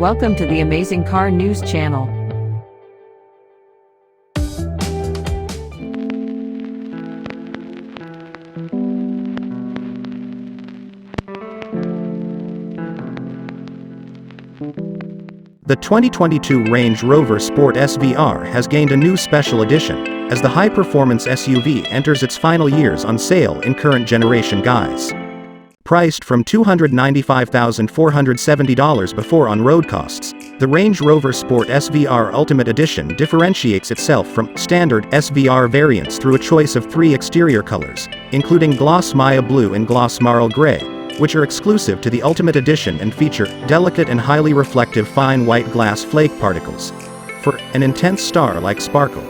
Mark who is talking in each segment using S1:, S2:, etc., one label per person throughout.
S1: Welcome to the Amazing Car News channel.
S2: The 2022 Range Rover Sport SVR has gained a new special edition, as the high-performance SUV enters its final years on sale in current generation guise. Priced from $295,470 before on-road costs, the Range Rover Sport SVR Ultimate Edition differentiates itself from standard SVR variants through a choice of 3 exterior colors, including gloss Maya Blue and gloss Marl Gray, which are exclusive to the Ultimate Edition and feature delicate and highly reflective fine white glass flake particles for an intense star-like sparkle.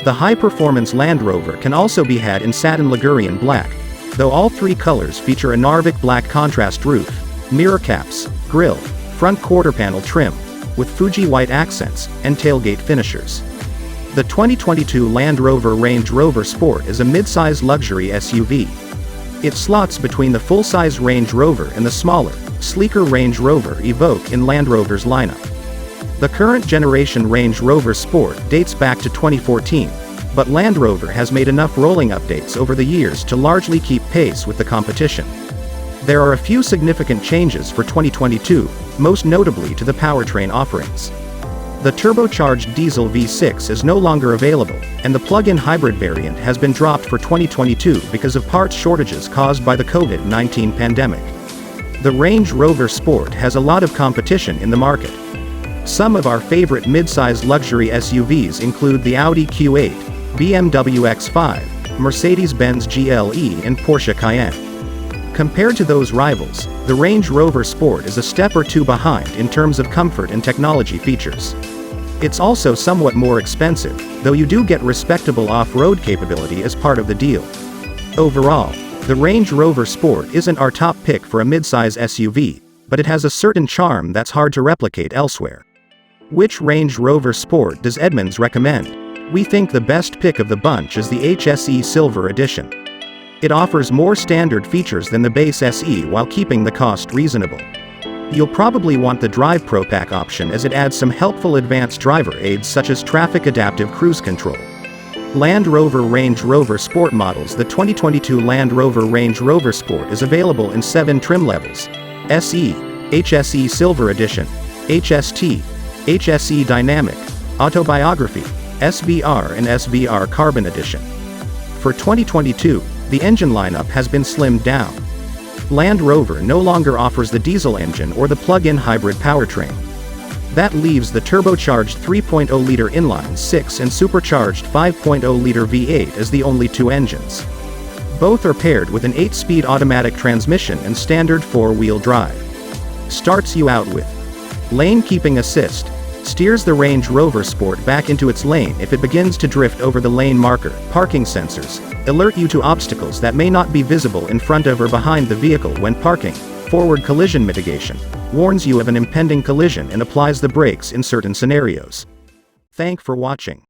S2: The high-performance Land Rover can also be had in Satin Ligurian Black, though all 3 colors feature a Narvik Black contrast roof, mirror caps, grille, front quarter panel trim, with Fuji White accents, and tailgate finishers. The 2022 Land Rover Range Rover Sport is a mid-size luxury SUV. It slots between the full-size Range Rover and the smaller, sleeker Range Rover Evoque in Land Rover's lineup. The current generation Range Rover Sport dates back to 2014, but Land Rover has made enough rolling updates over the years to largely keep pace with the competition. There are a few significant changes for 2022, most notably to the powertrain offerings. The turbocharged diesel V6 is no longer available, and the plug-in hybrid variant has been dropped for 2022 because of parts shortages caused by the COVID-19 pandemic. The Range Rover Sport has a lot of competition in the market. Some of our favorite mid-size luxury SUVs include the Audi Q8, BMW X5, Mercedes-Benz GLE and Porsche Cayenne. Compared to those rivals, the Range Rover Sport is a step or two behind in terms of comfort and technology features. It's also somewhat more expensive, though you do get respectable off-road capability as part of the deal. Overall, the Range Rover Sport isn't our top pick for a mid-size SUV, but it has a certain charm that's hard to replicate elsewhere. Which Range Rover Sport does Edmunds recommend? We think the best pick of the bunch is the HSE Silver Edition. It offers more standard features than the base SE while keeping the cost reasonable. You'll probably want the Drive Pro Pack option as it adds some helpful advanced driver aids such as traffic adaptive cruise control. Land Rover Range Rover Sport models. The 2022 Land Rover Range Rover Sport is available in 7 trim levels: SE, HSE Silver Edition, HST, HSE Dynamic, Autobiography, SVR and SVR Carbon Edition. For 2022, the engine lineup has been slimmed down. Land Rover no longer offers the diesel engine or the plug-in hybrid powertrain. That leaves the turbocharged 3.0-liter inline-6 and supercharged 5.0-liter V8 as the only 2 engines. Both are paired with an 8-speed automatic transmission and standard 4-wheel drive. Starts you out with lane keeping assist. Steers the Range Rover Sport back into its lane if it begins to drift over the lane marker. Parking sensors alert you to obstacles that may not be visible in front of or behind the vehicle when parking. Forward collision mitigation warns you of an impending collision and applies the brakes in certain scenarios. Thanks for watching.